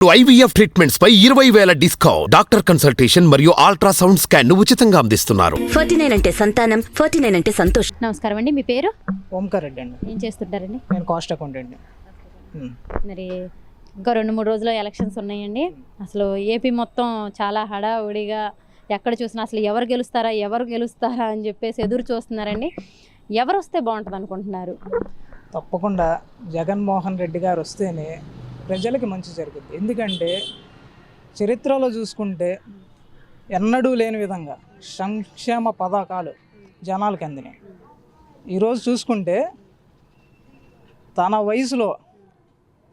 IVF treatments పై 20,000 discount. Doctor consultation మరియు ultrasound scan ఉచితంగా అందిస్తున్నారు. 49 అంటే సంతానం, 49 అంటే సంతోషం. నమస్కారం అండి, మీ పేరు? ఓంకార్ రెడ్డి అండి. ఏం చేస్తుంటారండి? నేను కాస్ట్ అకౌంటెంట్. మరి ఇంకా 2-3 రోజుల్లో ఎలక్షన్స్ ఉన్నాయండి. అసలు ఏపీ మొత్తం చాలా హడావుడిగా ఎక్కడ చూసినా అసలు ఎవరు గెలుస్తారా అని చెప్పేసి ఎదురు చూస్తున్నారండి. ఎవరు వస్తే బాగుంటుంది అనుకుంటున్నారు? తప్పకుండా జగన్మోహన్ రెడ్డి గారు వస్తేనే ప్రజలకి మంచి జరుగుతుంది. ఎందుకంటే చరిత్రలో చూసుకుంటే ఎన్నడూ లేని విధంగా సంక్షేమ పథకాలు జనాలకు అందినాయి. ఈరోజు చూసుకుంటే తన వయసులో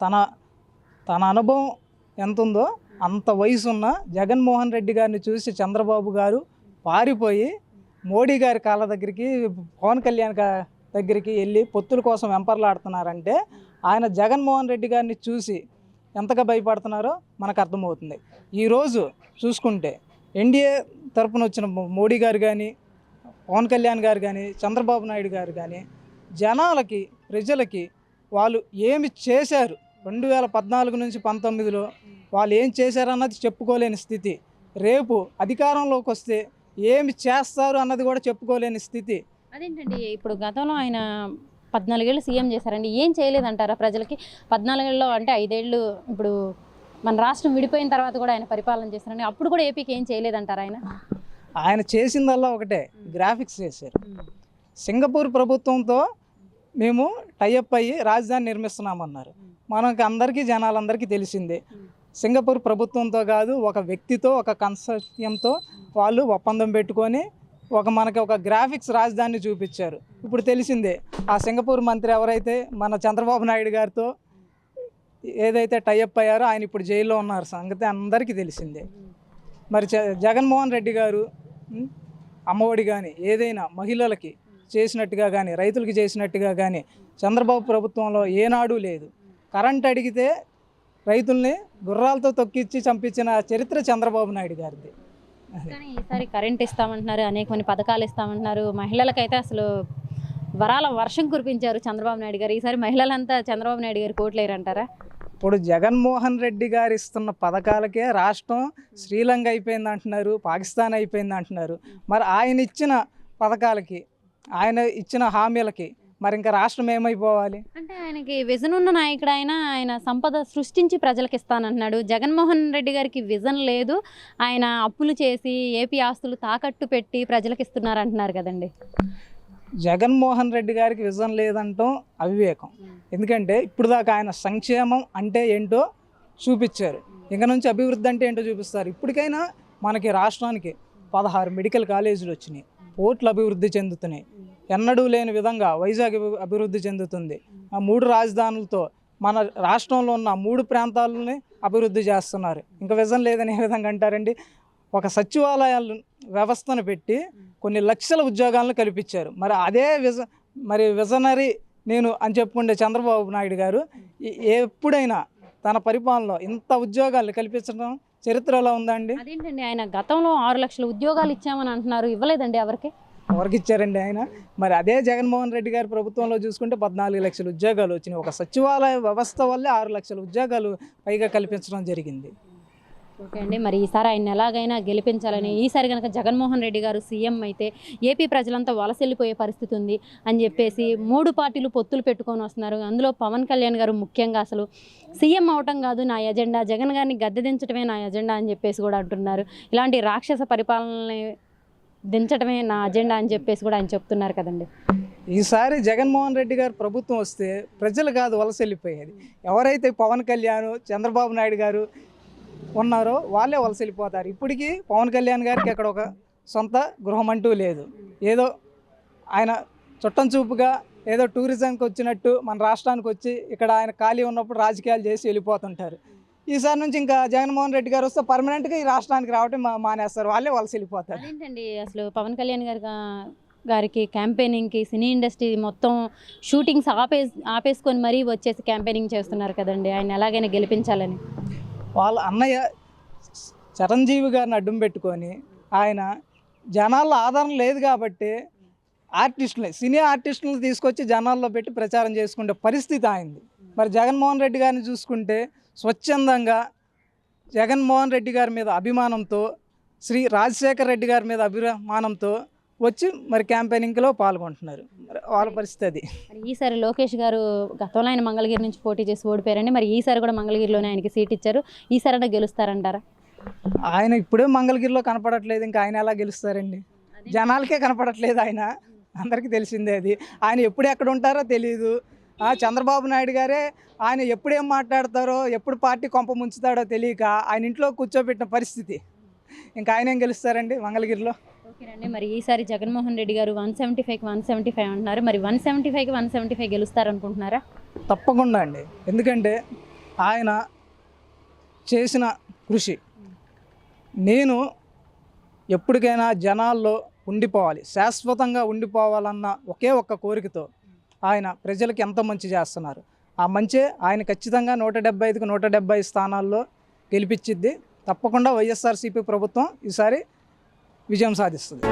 తన అనుభవం ఎంత ఉందో అంత వయసున్న జగన్మోహన్ రెడ్డి గారిని చూసి చంద్రబాబు గారు పారిపోయి మోడీ గారి కాళ్ళ దగ్గరికి, పవన్ కళ్యాణ్ దగ్గరికి వెళ్ళి పొత్తుల కోసం వెంపర్లాడుతున్నారంటే ఆయన జగన్మోహన్ రెడ్డి గారిని చూసి ఎంతగా భయపడుతున్నారో మనకు అర్థమవుతుంది. ఈరోజు చూసుకుంటే ఎన్డీఏ తరపున వచ్చిన మోడీ గారు కానీ, పవన్ కళ్యాణ్ గారు కానీ, చంద్రబాబు నాయుడు గారు కానీ జనాలకి, ప్రజలకి వాళ్ళు ఏమి చేశారు 2014 నుంచి 19లో వాళ్ళు ఏం చేశారన్నది చెప్పుకోలేని స్థితి. రేపు అధికారంలోకి వస్తే ఏమి చేస్తారు అన్నది కూడా చెప్పుకోలేని స్థితి. అదేంటండి, ఇప్పుడు గతంలో ఆయన 14 ఏళ్ళు సీఎం చేశారండి. ఏం చేయలేదంటారా ప్రజలకి? 14 ఏళ్ళలో అంటే 5 ఏళ్ళు ఇప్పుడు మన రాష్ట్రం విడిపోయిన తర్వాత కూడా ఆయన పరిపాలన చేశారండి. అప్పుడు కూడా ఏపీకి ఏం చేయలేదంటారా ఆయన? ఆయన చేసిందల్లా ఒకటే, గ్రాఫిక్స్ చేశారు. సింగపూర్ ప్రభుత్వంతో మేము టైఅప్ అయ్యి రాజధాని నిర్మిస్తున్నామన్నారు. మనకి అందరికీ, జనాలందరికీ తెలిసిందే. సింగపూర్ ప్రభుత్వంతో కాదు, ఒక వ్యక్తితో, ఒక కన్సార్టియంతో వాళ్ళు ఒప్పందం పెట్టుకొని మనకి ఒక గ్రాఫిక్స్ రాజధానిని చూపించారు. ఇప్పుడు తెలిసిందే, ఆ సింగపూర్ మంత్రి ఎవరైతే మన చంద్రబాబు నాయుడు గారితో ఏదైతే టైఅప్ అయ్యారో ఆయన ఇప్పుడు జైల్లో ఉన్నారు సంగతి అందరికీ తెలిసిందే. మరి జగన్మోహన్ రెడ్డి గారు అమ్మఒడి కానీ ఏదైనా మహిళలకి చేసినట్టుగా కానీ, రైతులకి చేసినట్టుగా కానీ చంద్రబాబు ప్రభుత్వంలో ఏనాడు లేదు. కరెంట్ అడిగితే రైతుల్ని గుర్రాలతో తొక్కిచ్చి చంపించిన చరిత్ర చంద్రబాబు నాయుడు గారిది. కానీ ఈసారి కరెంట్ ఇస్తామంటున్నారు, అనేకమంది పథకాలు ఇస్తామంటున్నారు. మహిళలకైతే అసలు వరాల వర్షం కురిపించారు చంద్రబాబు నాయుడు గారు. ఈసారి మహిళలంతా చంద్రబాబు నాయుడు గారు కోట్లేరంటారా? ఇప్పుడు జగన్మోహన్ రెడ్డి గారు ఇస్తున్న పథకాలకే రాష్ట్రం శ్రీలంక అయిపోయింది అంటున్నారు, పాకిస్తాన్ అయిపోయింది అంటున్నారు. మరి ఆయన ఇచ్చిన పథకాలకి, ఆయన ఇచ్చిన హామీలకి మరి ఇంకా రాష్ట్రం ఏమైపోవాలి? అంటే ఆయనకి విజన్ ఉన్న నాయకుడు ఆయన సంపద సృష్టించి ప్రజలకు ఇస్తానంటున్నాడు. జగన్మోహన్ రెడ్డి గారికి విజన్ లేదు, ఆయన అప్పులు చేసి ఏపీ ఆస్తులు తాకట్టు పెట్టి ప్రజలకు ఇస్తున్నారు అంటున్నారు కదండి. జగన్మోహన్ రెడ్డి గారికి విజన్ లేదంటాం అవివేకం. ఎందుకంటే ఇప్పుడు దాకా ఆయన సంక్షేమం అంటే ఏంటో చూపించారు, ఇంక నుంచి అభివృద్ధి అంటే ఏంటో చూపిస్తారు. ఇప్పటికైనా మనకి రాష్ట్రానికి 16 మెడికల్ కాలేజీలు వచ్చినాయి, పోర్ట్లు అభివృద్ధి చెందుతున్నాయి, ఎన్నడూ లేని విధంగా వైజాగ్ అభివృద్ధి చెందుతుంది. ఆ 3 రాజధానులతో మన రాష్ట్రంలో ఉన్న 3 ప్రాంతాలని అభివృద్ధి చేస్తున్నారు. ఇంకా విజన్ లేదని ఏ విధంగా అంటారండి? ఒక సచివాలయాల వ్యవస్థను పెట్టి కొన్ని లక్షల ఉద్యోగాలను కల్పించారు. మరి అదే విజనరీ నేను అని చెప్పుకుంటే చంద్రబాబు నాయుడు గారు ఎప్పుడైనా తన పరిపాలనలో ఇంత ఉద్యోగాలు కల్పించడం చరిత్రలో ఉందండి? అదేంటండి, ఆయన గతంలో 6 లక్షల ఉద్యోగాలు ఇచ్చామని అంటున్నారు, ఇవ్వలేదండి ఎవరికి ఇచ్చారండి ఆయన? మరి అదే జగన్మోహన్ రెడ్డి గారి ప్రభుత్వంలో చూసుకుంటే 14 లక్షల ఉద్యోగాలు వచ్చినాయి. ఒక సచివాలయ వ్యవస్థ వల్లే 6 లక్షల ఉద్యోగాలు పైగా కల్పించడం జరిగింది. ఓకే అండి, మరి ఈసారి ఆయన ఎలాగైనా గెలిపించాలని, ఈసారి కనుక జగన్మోహన్ రెడ్డి గారు సీఎం అయితే ఏపీ ప్రజలంతా వలసెళ్ళిపోయే పరిస్థితి ఉంది అని చెప్పేసి 3 పార్టీలు పొత్తులు పెట్టుకొని వస్తున్నారు. అందులో పవన్ కళ్యాణ్ గారు ముఖ్యంగా అసలు సీఎం అవటం కాదు నా ఎజెండా, జగన్ గారిని గద్దె దించడమే నా ఎజెండా అని చెప్పేసి కూడా అంటున్నారు. ఇలాంటి రాక్షస పరిపాలనని దించడమే నా అజెండా అని చెప్పేసి కూడా ఆయన చెప్తున్నారు కదండి. ఈసారి జగన్మోహన్ రెడ్డి గారు ప్రభుత్వం వస్తే ప్రజలు కాదు వలస వెళ్ళిపోయేది. ఎవరైతే పవన్ కళ్యాణ్, చంద్రబాబు నాయుడు గారు ఉన్నారో వాళ్ళే వలస వెళ్ళిపోతారు. ఇప్పటికీ పవన్ కళ్యాణ్ గారికి అక్కడ ఒక సొంత గృహం అంటూ లేదు. ఏదో ఆయన చుట్టం చూపుగా ఏదో టూరిజంకి వచ్చినట్టు మన రాష్ట్రానికి వచ్చి ఇక్కడ ఆయన ఖాళీ ఉన్నప్పుడు రాజకీయాలు చేసి వెళ్ళిపోతుంటారు. ఈసారి నుంచి ఇంకా జగన్మోహన్ రెడ్డి గారు వస్తే పర్మనెంట్గా ఈ రాష్ట్రానికి రావటం మానేస్తారు, వాళ్ళే వలస వెళ్ళిపోతారు. ఏంటండి అసలు పవన్ కళ్యాణ్ గారికి క్యాంపెయినింగ్కి సినీ ఇండస్ట్రీ మొత్తం షూటింగ్స్ ఆపేసుకొని మరీ వచ్చేసి క్యాంపెయినింగ్ చేస్తున్నారు కదండి. ఆయన ఎలాగైనా గెలిపించాలని వాళ్ళ అన్నయ్య చిరంజీవి గారిని అడ్డం పెట్టుకొని ఆయన జనాల్లో ఆదరణ లేదు కాబట్టి సినీ ఆర్టిస్టులను తీసుకొచ్చి జనాల్లో పెట్టి ప్రచారం చేసుకునే పరిస్థితి అయింది. మరి జగన్మోహన్ రెడ్డి గారిని చూసుకుంటే స్వచ్ఛందంగా జగన్మోహన్ రెడ్డి గారి మీద అభిమానంతో, శ్రీ రాజశేఖర రెడ్డి గారి మీద అభిమానంతో వచ్చి మరి క్యాంపెయినింగ్లో పాల్గొంటున్నారు. మరి వాళ్ళ పరిస్థితి అది. మరి ఈసారి లోకేష్ గారు గతంలో ఆయన మంగళగిరి నుంచి పోటీ చేసి ఓడిపోయారండి. మరి ఈసారి కూడా మంగళగిరిలోనే ఆయనకి సీట్ ఇచ్చారు. ఈసారైనా గెలుస్తారంటారా? ఆయన ఇప్పుడే మంగళగిరిలో కనపడట్లేదు, ఇంకా ఆయన ఎలా గెలుస్తారండి? జనాలకే కనపడట్లేదు ఆయన, అందరికీ తెలిసిందే అది. ఆయన ఎప్పుడు ఎక్కడ ఉంటారో తెలియదు. చంద్రబాబు నాయుడు గారే ఆయన ఎప్పుడేం మాట్లాడతారో, ఎప్పుడు పార్టీ కొంప ముంచుతాడో తెలియక ఆయన ఇంట్లో కూర్చోబెట్టిన పరిస్థితి. ఇంకా ఆయన ఏం గెలుస్తారండి మంగళగిరిలో? ఓకేనండి. మరి ఈసారి జగన్మోహన్ రెడ్డి గారు 175కి 175 అంటున్నారు. మరి 175కి 175 గెలుస్తారనుకుంటున్నారా? తప్పకుండా అండి. ఎందుకంటే ఆయన చేసిన కృషి, నేను ఎప్పటికైనా జనాల్లో ఉండిపోవాలి, శాశ్వతంగా ఉండిపోవాలన్న ఒకే ఒక్క కోరికతో ఆయన ప్రజలకు ఎంత మంచి చేస్తున్నారు. ఆ మంచే ఆయన ఖచ్చితంగా 175కి 170 స్థానాల్లో గెలిపించిద్ది. తప్పకుండా వైఎస్ఆర్సీపీ ప్రభుత్వం ఈసారి విజయం సాధిస్తుంది.